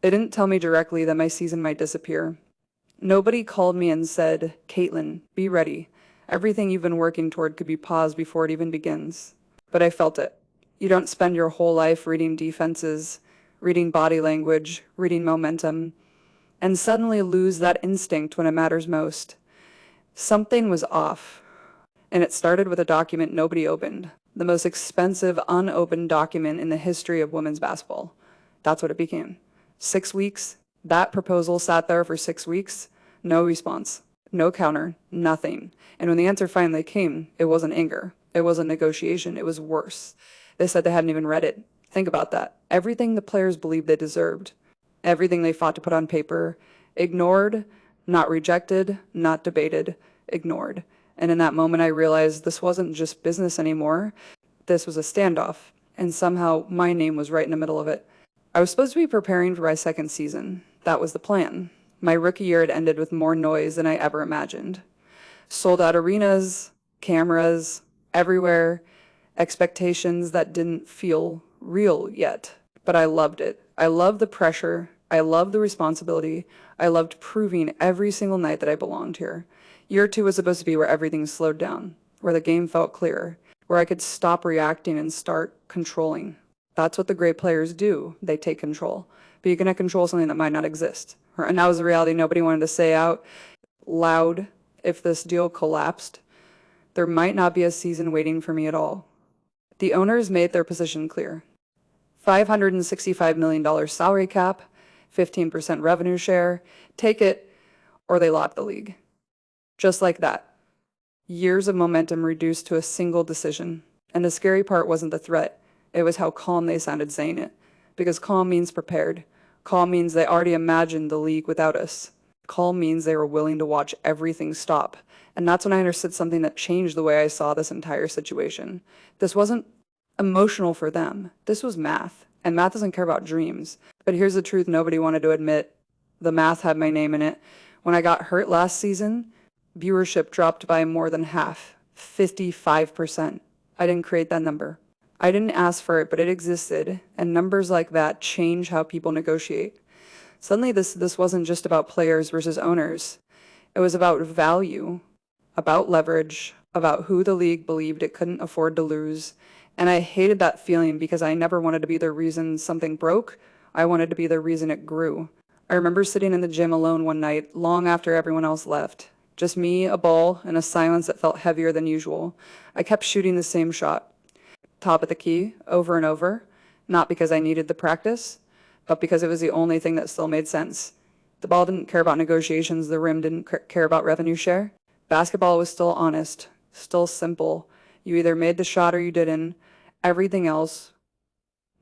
They didn't tell me directly that my season might disappear. Nobody called me and said, "Caitlin, be ready. Everything you've been working toward could be paused before it even begins." But I felt it. You don't spend your whole life reading defenses, reading body language, reading momentum, and suddenly lose that instinct when it matters most. Something was off, and it started with a document nobody opened, the most expensive unopened document in the history of women's basketball. That's what it became. 6 weeks, that proposal sat there for 6 weeks, no response, no counter, nothing. And when the answer finally came, it wasn't anger, it wasn't negotiation, it was worse. They said they hadn't even read it. Think about that. Everything the players believed they deserved, everything they fought to put on paper, ignored, not rejected, not debated, ignored. And in that moment, I realized this wasn't just business anymore. This was a standoff. And somehow my name was right in the middle of it. I was supposed to be preparing for my second season. That was the plan. My rookie year had ended with more noise than I ever imagined. Sold out arenas, cameras, everywhere, expectations that didn't feel real yet. But I loved it. I loved the pressure. I loved the responsibility. I loved proving every single night that I belonged here. Year two was supposed to be where everything slowed down, where the game felt clearer, where I could stop reacting and start controlling. That's what the great players do. They take control. But you cannot control something that might not exist. And that was the reality nobody wanted to say out loud. If this deal collapsed, there might not be a season waiting for me at all. The owners made their position clear. $565 million salary cap, 15% revenue share, take it or they lock the league. Just like that. Years of momentum reduced to a single decision. And the scary part wasn't the threat. It was how calm they sounded saying it. Because calm means prepared. Calm means they already imagined the league without us. Calm means they were willing to watch everything stop. And that's when I understood something that changed the way I saw this entire situation. This wasn't emotional for them. This was math. And math doesn't care about dreams. But here's the truth nobody wanted to admit. The math had my name in it. When I got hurt last season, viewership dropped by more than half, 55%. I didn't create that number. I didn't ask for it, but it existed, and numbers like that change how people negotiate. Suddenly, this wasn't just about players versus owners. It was about value, about leverage, about who the league believed it couldn't afford to lose. And I hated that feeling because I never wanted to be the reason something broke. I wanted to be the reason it grew. I remember sitting in the gym alone one night, long after everyone else left. Just me, a ball, and a silence that felt heavier than usual. I kept shooting the same shot. Top of the key, over and over, not because I needed the practice, but because it was the only thing that still made sense. The ball didn't care about negotiations, the rim didn't care about revenue share. Basketball was still honest, still simple. You either made the shot or you didn't. Everything else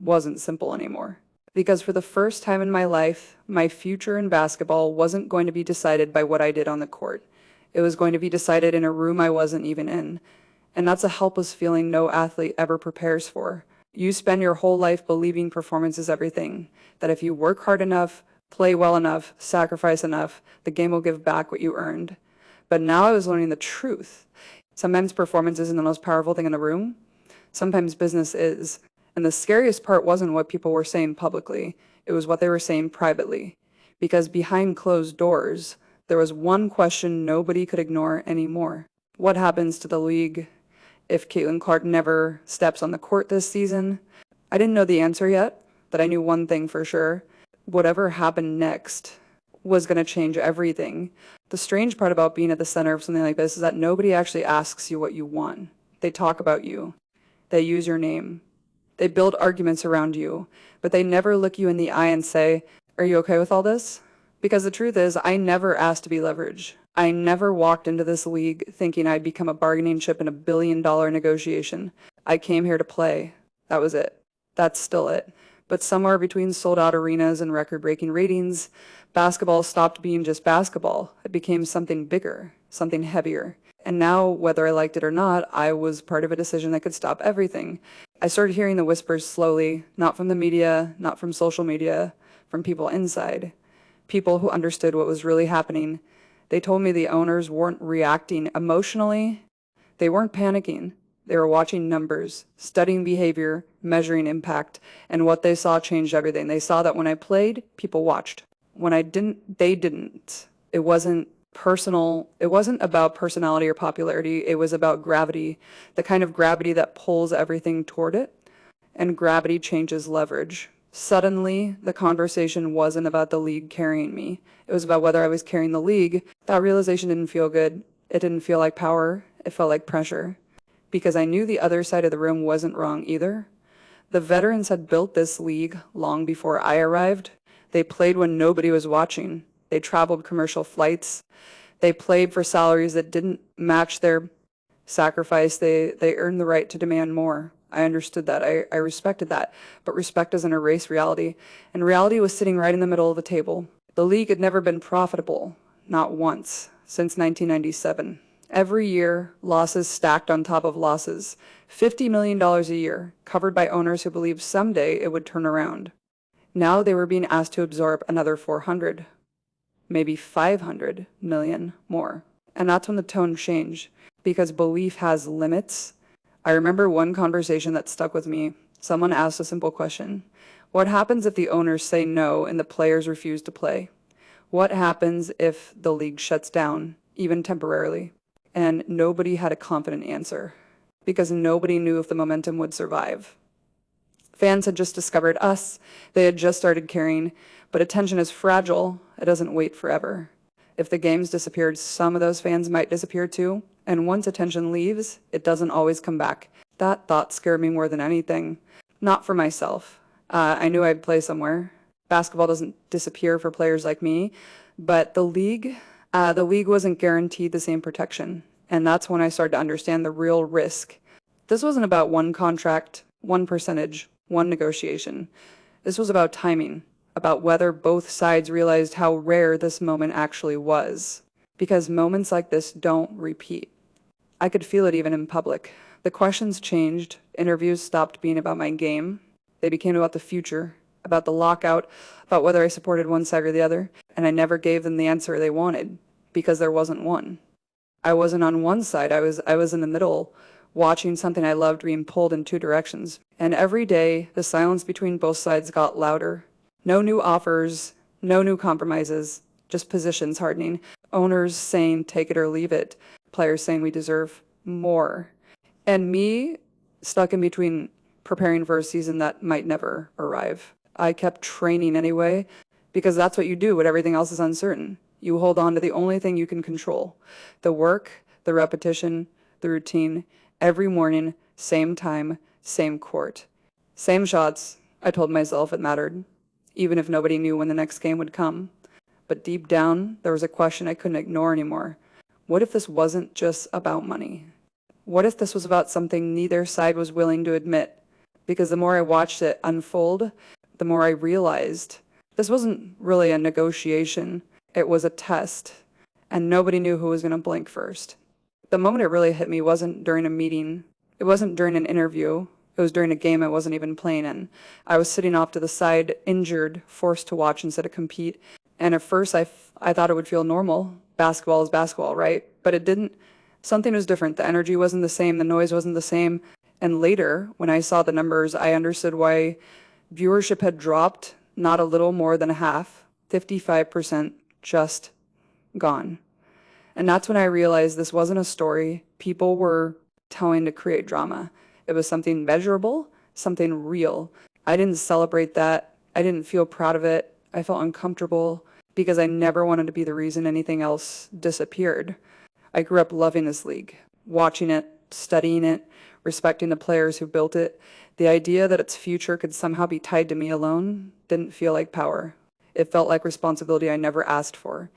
wasn't simple anymore. Because for the first time in my life, my future in basketball wasn't going to be decided by what I did on the court. It was going to be decided in a room I wasn't even in. And that's a helpless feeling no athlete ever prepares for. You spend your whole life believing performance is everything, that if you work hard enough, play well enough, sacrifice enough, the game will give back what you earned. But now I was learning the truth. Sometimes performance isn't the most powerful thing in the room. Sometimes business is. And the scariest part wasn't what people were saying publicly. It was what they were saying privately. Because behind closed doors, there was one question nobody could ignore anymore. What happens to the league if Caitlin Clark never steps on the court this season? I didn't know the answer yet, but I knew one thing for sure. Whatever happened next was going to change everything. The strange part about being at the center of something like this is that nobody actually asks you what you want. They talk about you. They use your name. They build arguments around you, but they never look you in the eye and say, "Are you okay with all this?" Because the truth is, I never asked to be leverage. I never walked into this league thinking I'd become a bargaining chip in a billion-dollar negotiation. I came here to play. That was it. That's still it. But somewhere between sold-out arenas and record-breaking ratings, basketball stopped being just basketball. It became something bigger, something heavier. And now, whether I liked it or not, I was part of a decision that could stop everything. I started hearing the whispers slowly, not from the media, not from social media, from people inside. People who understood what was really happening. They told me the owners weren't reacting emotionally. They weren't panicking. They were watching numbers, studying behavior, measuring impact, and what they saw changed everything. They saw that when I played, people watched. When I didn't, they didn't. It wasn't personal. It wasn't about personality or popularity. It was about gravity, the kind of gravity that pulls everything toward it, and gravity changes leverage. Suddenly, the conversation wasn't about the league carrying me. It was about whether I was carrying the league. That realization didn't feel good. It didn't feel like power. It felt like pressure. Because I knew the other side of the room wasn't wrong either. The veterans had built this league long before I arrived. They played when nobody was watching. They traveled commercial flights. They played for salaries that didn't match their sacrifice. They earned the right to demand more. I understood that. I respected that. But respect doesn't erase reality. And reality was sitting right in the middle of the table. The league had never been profitable, not once, since 1997. Every year, losses stacked on top of losses. $50 million a year, covered by owners who believed someday it would turn around. Now they were being asked to absorb another 400, maybe 500 million more. And that's when the tone changed, because belief has limits. I remember one conversation that stuck with me. Someone asked a simple question. What happens if the owners say no and the players refuse to play? What happens if the league shuts down, even temporarily? And nobody had a confident answer, because nobody knew if the momentum would survive. Fans had just discovered us. They had just started caring, but attention is fragile. It doesn't wait forever. If the games disappeared, some of those fans might disappear too, and once attention leaves, it doesn't always come back. That thought scared me more than anything. Not for myself. I knew I'd play somewhere. Basketball doesn't disappear for players like me, but the league wasn't guaranteed the same protection. And that's when I started to understand the real risk. This wasn't about one contract, one percentage, one negotiation. This was about timing, about whether both sides realized how rare this moment actually was. Because moments like this don't repeat. I could feel it even in public. The questions changed. Interviews stopped being about my game. They became about the future, about the lockout, about whether I supported one side or the other. And I never gave them the answer they wanted, because there wasn't one. I wasn't on one side. I was in the middle, watching something I loved being pulled in two directions. And every day, the silence between both sides got louder. No new offers, no new compromises, just positions hardening. Owners saying, take it or leave it. Players saying we deserve more. And me, stuck in between, preparing for a season that might never arrive. I kept training anyway, because that's what you do when everything else is uncertain. You hold on to the only thing you can control. The work, the repetition, the routine, every morning, same time, same court. Same shots. I told myself it mattered, even if nobody knew when the next game would come. But deep down, there was a question I couldn't ignore anymore. What if this wasn't just about money? What if this was about something neither side was willing to admit? Because the more I watched it unfold, the more I realized this wasn't really a negotiation. It was a test, and nobody knew who was going to blink first. The moment it really hit me wasn't during a meeting. It wasn't during an interview. It was during a game I wasn't even playing in. I was sitting off to the side, injured, forced to watch instead of compete. And at first, I thought it would feel normal. Basketball is basketball, right? But it didn't. Something was different. The energy wasn't the same. The noise wasn't the same. And later, when I saw the numbers, I understood why viewership had dropped not a little more than a half, 55%. Just gone. And that's when I realized this wasn't a story people were telling to create drama. It was something measurable, something real. I didn't celebrate that. I didn't feel proud of it. I felt uncomfortable because I never wanted to be the reason anything else disappeared. I grew up loving this league, watching it, studying it, respecting the players who built it. The idea that its future could somehow be tied to me alone didn't feel like power. It felt like responsibility I never asked for.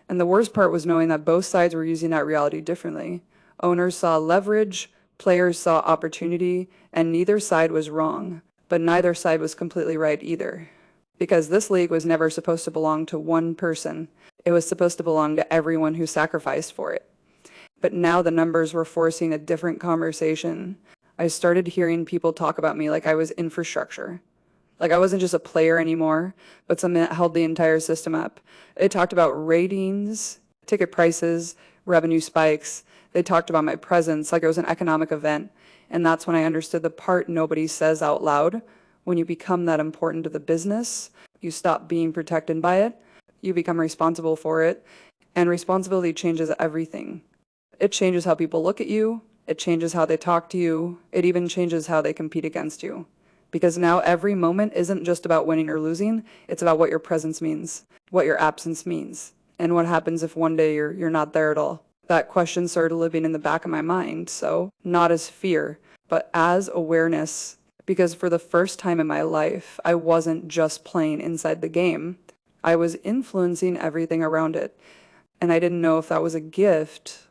And the worst part was knowing that both sides were using that reality differently. Owners saw leverage, players saw opportunity, and neither side was wrong. But neither side was completely right either. Because this league was never supposed to belong to one person. It was supposed to belong to everyone who sacrificed for it. But now the numbers were forcing a different conversation. I started hearing people talk about me like I was infrastructure. Like I wasn't just a player anymore, but something that held the entire system up. It talked about ratings, ticket prices, revenue spikes. They talked about my presence like it was an economic event. And that's when I understood the part nobody says out loud. When you become that important to the business, you stop being protected by it. You become responsible for it. And responsibility changes everything. It changes how people look at you. It changes how they talk to you. It even changes how they compete against you. Because now every moment isn't just about winning or losing. It's about what your presence means, what your absence means, and what happens if one day you're not there at all. That question started living in the back of my mind, so not as fear, but as awareness. Because for the first time in my life, I wasn't just playing inside the game. I was influencing everything around it. And I didn't know if that was a gift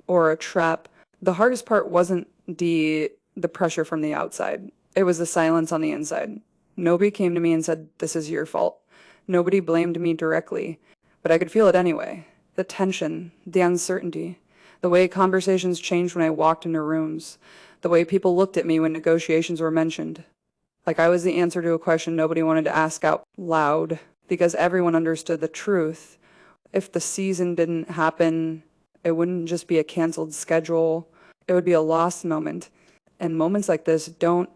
or a trap. The hardest part wasn't the pressure from the outside. It was the silence on the inside. Nobody came to me and said, "This is your fault." Nobody blamed me directly, but I could feel it anyway. The tension, the uncertainty, the way conversations changed when I walked into rooms, the way people looked at me when negotiations were mentioned. Like I was the answer to a question nobody wanted to ask out loud, because everyone understood the truth. If the season didn't happen, it wouldn't just be a canceled schedule. It would be a lost moment. And moments like this don't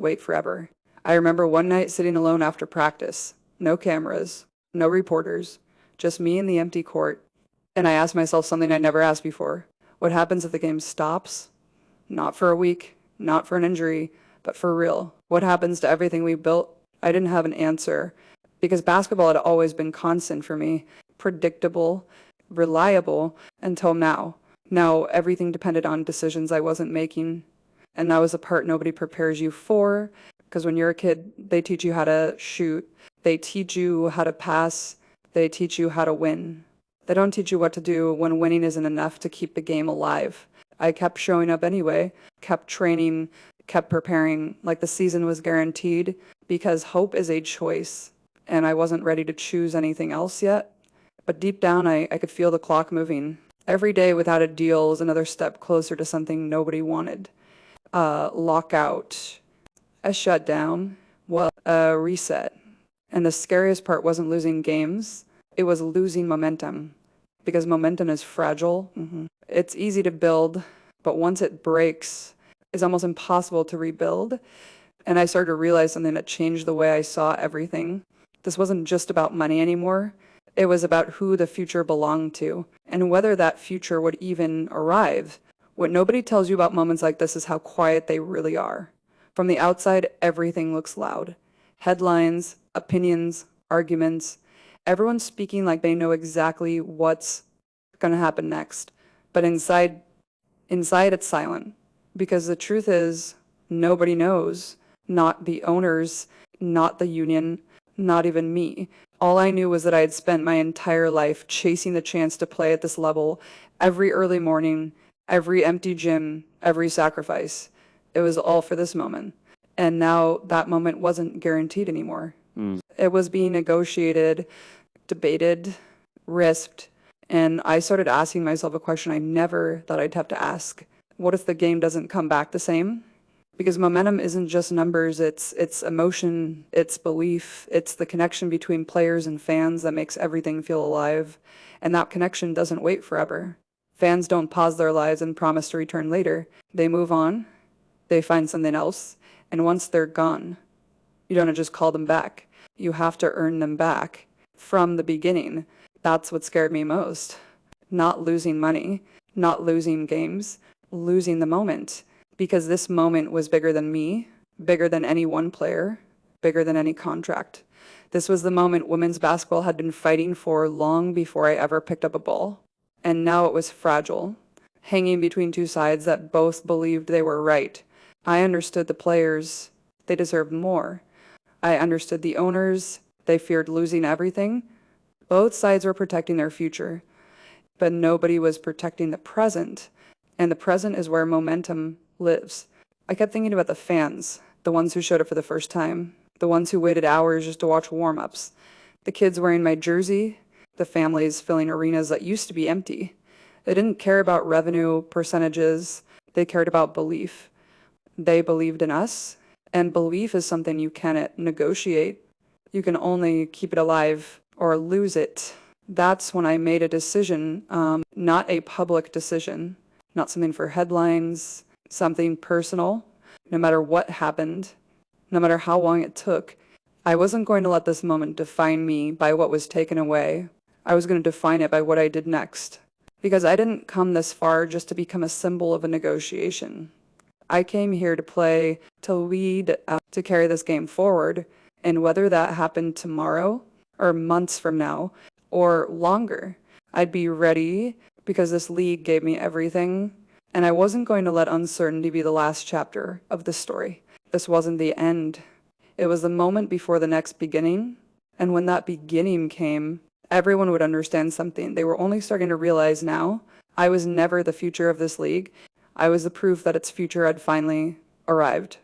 wait forever. I remember one night sitting alone after practice. No cameras, no reporters, just me in the empty court. And I asked myself something I never asked before. What happens if the game stops? Not for a week, not for an injury, but for real. What happens to everything we built? I didn't have an answer. Because basketball had always been constant for me, predictable, reliable, until now. Now everything depended on decisions I wasn't making. And that was the part nobody prepares you for. Because when you're a kid, they teach you how to shoot. They teach you how to pass. They teach you how to win. They don't teach you what to do when winning isn't enough to keep the game alive. I kept showing up anyway, kept training, kept preparing like the season was guaranteed, because hope is a choice. And I wasn't ready to choose anything else yet. But deep down, I could feel the clock moving. Every day without a deal is another step closer to something nobody wanted. Lockout, a shutdown, well, a reset. And the scariest part wasn't losing games, it was losing momentum. Because momentum is fragile. It's easy to build, but once it breaks, it's almost impossible to rebuild. And I started to realize something that changed the way I saw everything. This wasn't just about money anymore. It was about who the future belonged to, and whether that future would even arrive. What nobody tells you about moments like this is how quiet they really are. From the outside, everything looks loud. Headlines, opinions, arguments. Everyone's speaking like they know exactly what's going to happen next. But inside it's silent. Because the truth is, nobody knows. Not the owners, not the union, not even me. All I knew was that I had spent my entire life chasing the chance to play at this level, every early morning, every empty gym, every sacrifice. It was all for this moment. And now that moment wasn't guaranteed anymore. It was being negotiated, debated, risked, and I started asking myself a question I never thought I'd have to ask. What if the game doesn't come back the same? Because momentum isn't just numbers, it's emotion, it's belief, it's the connection between players and fans that makes everything feel alive. And that connection doesn't wait forever. Fans don't pause their lives and promise to return later. They move on, they find something else, and once they're gone, you don't just call them back. You have to earn them back from the beginning. That's what scared me most. Not losing money, not losing games, losing the moment. Because this moment was bigger than me, bigger than any one player, bigger than any contract. This was the moment women's basketball had been fighting for long before I ever picked up a ball. And now it was fragile, hanging between two sides that both believed they were right. I understood the players, they deserved more. I understood the owners, they feared losing everything. Both sides were protecting their future, but nobody was protecting the present. And the present is where momentum lives. I kept thinking about the fans, the ones who showed up for the first time, the ones who waited hours just to watch warm-ups, the kids wearing my jersey, the families filling arenas that used to be empty. They didn't care about revenue percentages, they cared about belief. They believed in us, and belief is something you cannot negotiate. You can only keep it alive or lose it. That's when I made a decision, not a public decision, not something for headlines, something personal. No matter what happened, no matter how long it took, I wasn't going to let this moment define me by what was taken away. I was going to define it by what I did next. Because I didn't come this far just to become a symbol of a negotiation. I came here to play, to lead, to carry this game forward. And whether that happened tomorrow or months from now or longer, I'd be ready because this league gave me everything. And I wasn't going to let uncertainty be the last chapter of this story. This wasn't the end. It was the moment before the next beginning. And when that beginning came, everyone would understand something. They were only starting to realize now I was never the future of this league. I was the proof that its future had finally arrived.